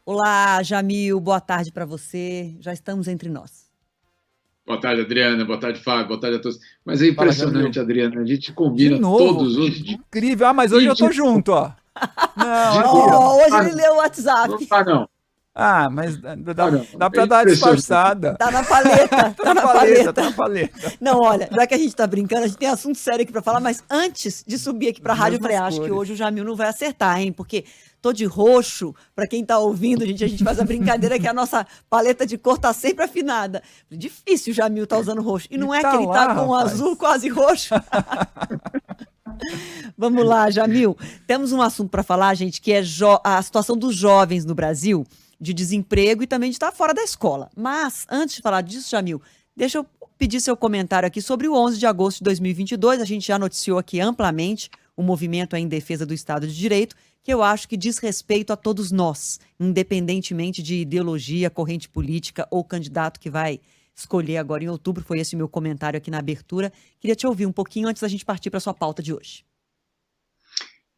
Olá, Jamil, boa tarde para você. Já estamos entre nós. Boa tarde, Adriana. Boa tarde, Fábio. Boa tarde a todos. Mas é Fala, Jamil. impressionante, Adriana. A gente De combina novo? todos os dias. Incrível. Ah, mas hoje E eu tô de novo, junto, ó. Não, de aqui, novo. ó. Oh, hoje Ah, ele não. leu o Não WhatsApp. tá, não. Ah, mas dá, Ah, não. dá É pra dar uma impressionante. disfarçada. Tá na paleta, Tá tá na na paleta, paleta. tá na paleta. Não, olha, já que a gente tá brincando, a gente tem assunto sério aqui para falar, mas antes de subir aqui pra As rádio, eu falei, mesmas acho que hoje o cores. Jamil não vai acertar, hein? Porque tô de roxo, para quem tá ouvindo, a gente faz a brincadeira que a nossa paleta de cor tá sempre afinada. Difícil o Jamil tá usando roxo. E E não é que tá ele tá lá, com o azul rapaz. quase roxo. Vamos lá, Jamil. Temos um assunto para falar, gente, que é a situação dos jovens no Brasil, de desemprego e também de estar fora da escola. Mas, antes de falar disso, Jamil, deixa eu pedir seu comentário aqui sobre o 11 de agosto de 2022. A gente já noticiou aqui amplamente o movimento em defesa do Estado de Direito, que eu acho que diz respeito a todos nós, independentemente de ideologia, corrente política ou candidato que vai escolher agora em outubro. Foi esse o meu comentário aqui na abertura. Queria te ouvir um pouquinho antes da gente partir para a sua pauta de hoje.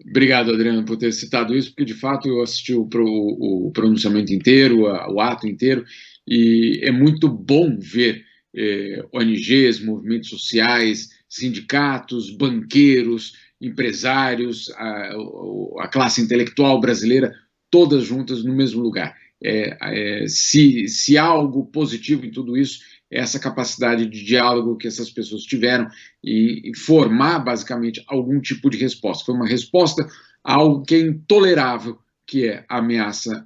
Obrigado, Adriana, por ter citado isso, porque de fato eu assisti o pronunciamento inteiro, o ato inteiro, e é muito bom ver ONGs, movimentos sociais, sindicatos, banqueiros, empresários, a classe intelectual brasileira, todas juntas no mesmo lugar. Se há algo positivo em tudo isso, é essa capacidade de diálogo que essas pessoas tiveram e formar, basicamente, algum tipo de resposta. Foi uma resposta a algo que é intolerável, que é a ameaça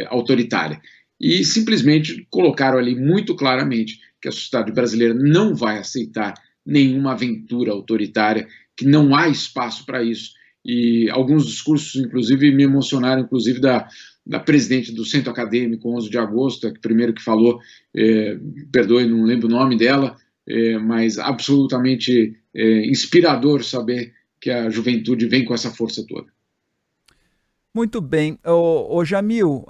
autoritária. E simplesmente colocaram ali muito claramente que a sociedade brasileira não vai aceitar nenhuma aventura autoritária, que não há espaço para isso. E alguns discursos, inclusive, me emocionaram, inclusive, da presidente do Centro Acadêmico, 11 de agosto, a primeiro que falou, perdoe, não lembro o nome dela, mas absolutamente inspirador saber que a juventude vem com essa força toda. Muito bem. Ô Jamil,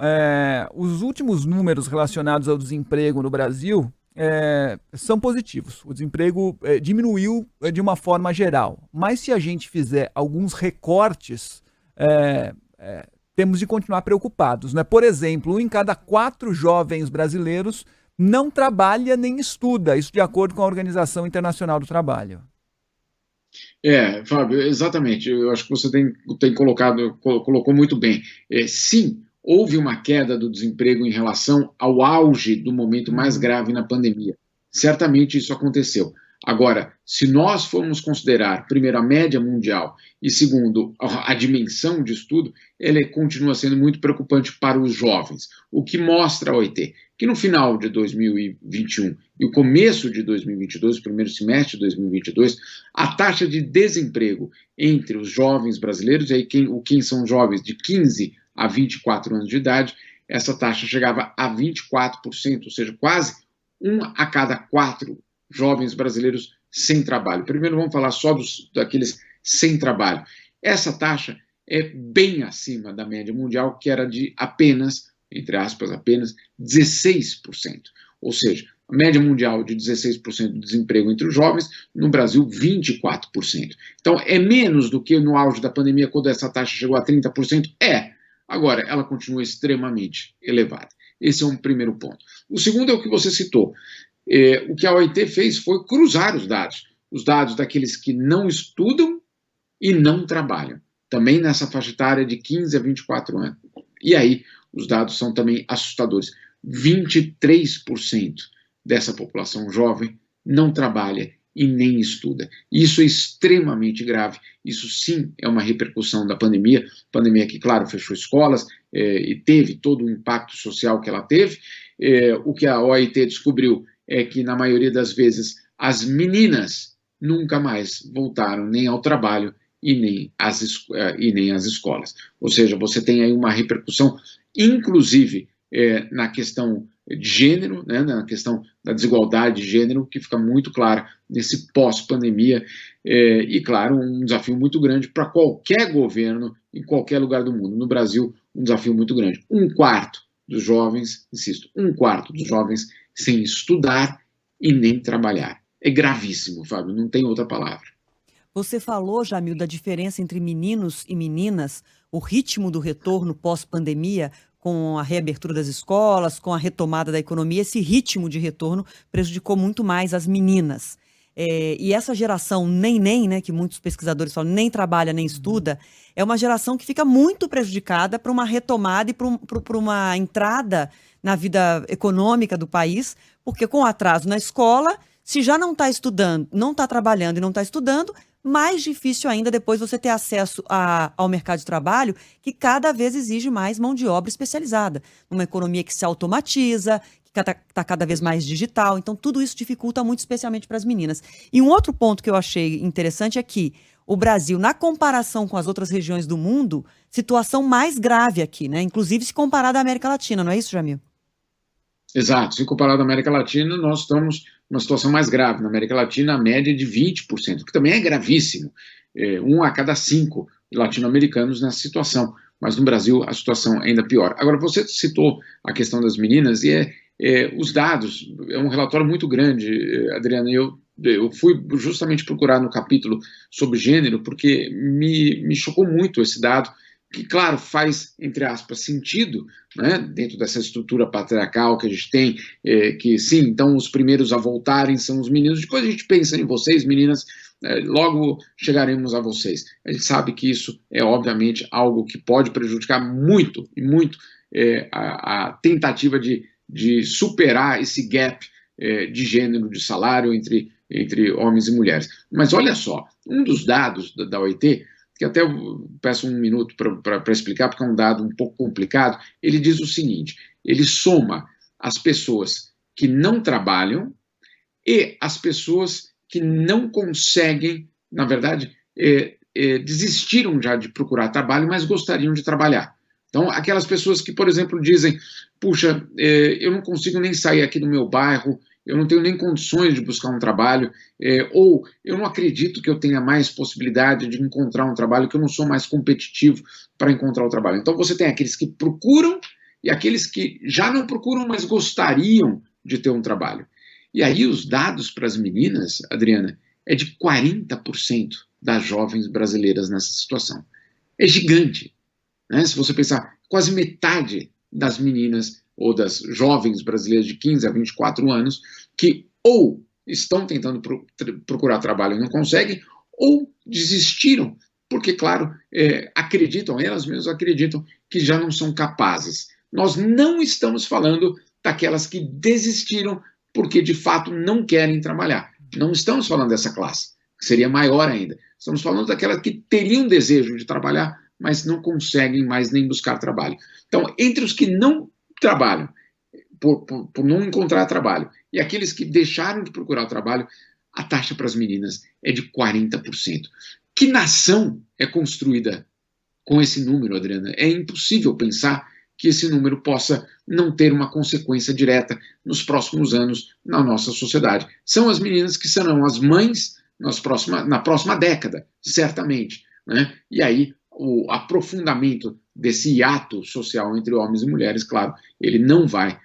os últimos números relacionados ao desemprego no Brasil são positivos. O desemprego diminuiu de uma forma geral. Mas se a gente fizer alguns recortes, temos de continuar preocupados, né? Por exemplo, um em cada 4 jovens brasileiros não trabalha nem estuda, isso de acordo com a Organização Internacional do Trabalho. Fábio, exatamente. Eu acho que você tem colocou muito bem. Sim, houve uma queda do desemprego em relação ao auge do momento mais Uhum. grave na pandemia. Certamente isso aconteceu. Agora, se nós formos considerar, primeiro, a média mundial e, segundo, a dimensão de estudo, ela continua sendo muito preocupante para os jovens. O que mostra a OIT que no final de 2021 e o começo de 2022, o primeiro semestre de 2022, a taxa de desemprego entre os jovens brasileiros, e aí quem são jovens de 15 a 24 anos de idade, essa taxa chegava a 24%, ou seja, quase 1 a cada 4 jovens brasileiros sem trabalho. Primeiro vamos falar só daqueles sem trabalho. Essa taxa é bem acima da média mundial, que era de apenas, entre aspas, apenas 16%. Ou seja, a média mundial de 16% de desemprego entre os jovens, no Brasil 24%. Então é menos do que no auge da pandemia, quando essa taxa chegou a 30%? Agora ela continua extremamente elevada. Esse é um primeiro ponto. O segundo é o que você citou. O que a OIT fez foi cruzar os dados daqueles que não estudam e não trabalham, também nessa faixa etária de 15 a 24 anos. E aí, os dados são também assustadores. 23% dessa população jovem não trabalha e nem estuda. Isso é extremamente grave. Isso sim é uma repercussão da pandemia. Pandemia que, claro, fechou escolas e teve todo o impacto social que ela teve. O que a OIT descobriu é que, na maioria das vezes, as meninas nunca mais voltaram nem ao trabalho e nem às escolas. Ou seja, você tem aí uma repercussão, inclusive, na questão de gênero, né, na questão da desigualdade de gênero, que fica muito clara nesse pós-pandemia, e, claro, um desafio muito grande para qualquer governo em qualquer lugar do mundo. No Brasil, um desafio muito grande. 1/4 dos jovens, insisto, 1/4 dos jovens sem estudar e nem trabalhar. É gravíssimo, Fábio, não tem outra palavra. Você falou, Jamil, da diferença entre meninos e meninas, o ritmo do retorno pós-pandemia. com a reabertura das escolas, com a retomada da economia, esse ritmo de retorno prejudicou muito mais as meninas. E essa geração neném, né, que muitos pesquisadores falam, nem trabalha, nem estuda, é uma geração que fica muito prejudicada para uma retomada e para uma entrada na vida econômica do país, porque com atraso na escola, se já não está estudando, não está trabalhando e não está estudando, mais difícil ainda depois você ter acesso ao mercado de trabalho, que cada vez exige mais mão de obra especializada. Uma economia que se automatiza, que está cada vez mais digital. Então, tudo isso dificulta muito, especialmente para as meninas. E um outro ponto que eu achei interessante é que o Brasil, na comparação com as outras regiões do mundo, situação mais grave aqui, né? Inclusive se comparado à América Latina, não é isso, Jamil? Exato. Se comparado à América Latina, nós estamos numa situação mais grave. Na América Latina, a média é de 20%, que também é gravíssimo. 1 a cada 5 latino-americanos nessa situação. Mas no Brasil, a situação é ainda pior. Agora, você citou a questão das meninas, e os dados, é um relatório muito grande, Adriana, e eu fui justamente procurar no capítulo sobre gênero, porque me chocou muito esse dado, que, claro, faz, entre aspas, sentido, né, dentro dessa estrutura patriarcal que a gente tem, que sim, então os primeiros a voltarem são os meninos, depois a gente pensa em vocês, meninas, logo chegaremos a vocês. A gente sabe que isso é, obviamente, algo que pode prejudicar muito, e muito, a tentativa de superar esse gap de gênero, de salário entre homens e mulheres. Mas olha só, um dos dados da OIT, que até eu peço um minuto para explicar, porque é um dado um pouco complicado, ele diz o seguinte: ele soma as pessoas que não trabalham e as pessoas que não conseguem, na verdade, desistiram já de procurar trabalho, mas gostariam de trabalhar. Então, aquelas pessoas que, por exemplo, dizem, puxa, eu não consigo nem sair aqui do meu bairro, eu não tenho nem condições de buscar um trabalho, ou eu não acredito que eu tenha mais possibilidade de encontrar um trabalho, que eu não sou mais competitivo para encontrar o trabalho. Então você tem aqueles que procuram e aqueles que já não procuram, mas gostariam de ter um trabalho. E aí os dados para as meninas, Adriana, é de 40% das jovens brasileiras nessa situação. É gigante, né? Se você pensar, quase metade das meninas ou das jovens brasileiras de 15 a 24 anos, que ou estão tentando procurar trabalho e não conseguem, ou desistiram, porque, claro, acreditam, elas mesmas acreditam que já não são capazes. Nós não estamos falando daquelas que desistiram porque, de fato, não querem trabalhar. Não estamos falando dessa classe, que seria maior ainda. Estamos falando daquelas que teriam desejo de trabalhar, mas não conseguem mais nem buscar trabalho. Então, entre os que não trabalham, por não encontrar trabalho, e aqueles que deixaram de procurar o trabalho, a taxa para as meninas é de 40%. Que nação é construída com esse número, Adriana? É impossível pensar que esse número possa não ter uma consequência direta nos próximos anos na nossa sociedade. São as meninas que serão as mães na próxima década, certamente, né? E aí o aprofundamento desse hiato social entre homens e mulheres, claro, ele não vai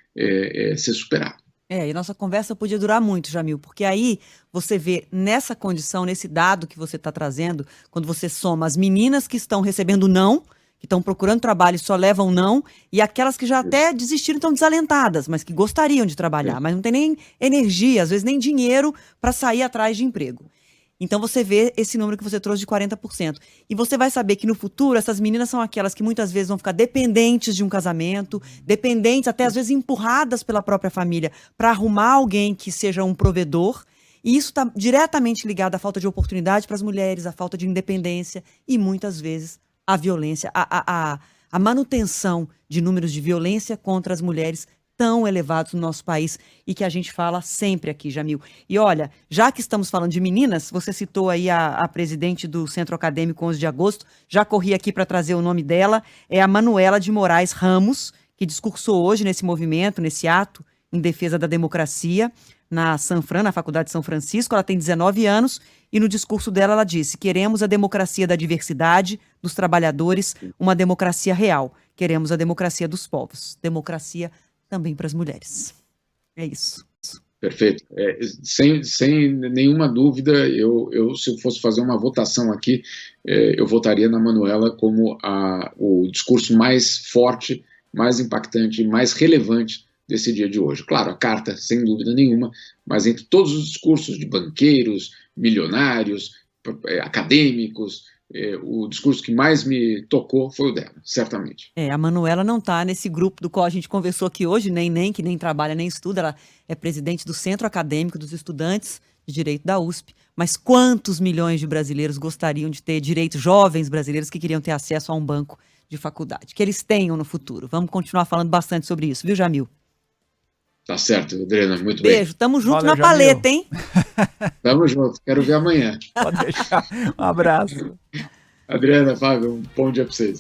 ser superado. E nossa conversa podia durar muito, Jamil, porque aí você vê nessa condição, nesse dado que você está trazendo, quando você soma as meninas que estão recebendo não, que estão procurando trabalho e só levam não, e aquelas que já até desistiram, estão desalentadas, mas que gostariam de trabalhar, mas não tem nem energia, às vezes nem dinheiro para sair atrás de emprego. Então você vê esse número que você trouxe de 40%. E você vai saber que no futuro essas meninas são aquelas que muitas vezes vão ficar dependentes de um casamento, dependentes, até às vezes empurradas pela própria família para arrumar alguém que seja um provedor. E isso está diretamente ligado à falta de oportunidade para as mulheres, à falta de independência e muitas vezes à violência, à manutenção de números de violência contra as mulheres tão elevados no nosso país e que a gente fala sempre aqui, Jamil. E olha, já que estamos falando de meninas, você citou aí a presidente do Centro Acadêmico 11 de Agosto, já corri aqui para trazer o nome dela, é a Manuela de Moraes Ramos, que discursou hoje nesse movimento, nesse ato em defesa da democracia, na Sanfran, na Faculdade de São Francisco. Ela tem 19 anos e no discurso dela ela disse: queremos a democracia da diversidade, dos trabalhadores, uma democracia real. Queremos a democracia dos povos, democracia também para as mulheres. É isso. Perfeito. Sem nenhuma dúvida, se eu fosse fazer uma votação aqui, eu votaria na Manuela como o discurso mais forte mais impactante e mais relevante desse dia de hoje. Claro, a carta, sem dúvida nenhuma, mas entre todos os discursos de banqueiros, milionários, acadêmicos, o discurso que mais me tocou foi o dela, certamente. A Manuela não está nesse grupo do qual a gente conversou aqui hoje, que nem trabalha nem estuda, ela é presidente do Centro Acadêmico dos Estudantes de Direito da USP, mas quantos milhões de brasileiros gostariam de ter direito, jovens brasileiros que queriam ter acesso a um banco de faculdade, que eles tenham no futuro. Vamos continuar falando bastante sobre isso, viu, Jamil? Tá certo, Adriana, muito bem. Beijo, tamo junto. Valeu, na paleta, hein? Tamo junto, quero ver amanhã. Pode deixar. Um abraço. Adriana, Fábio, um bom dia para vocês.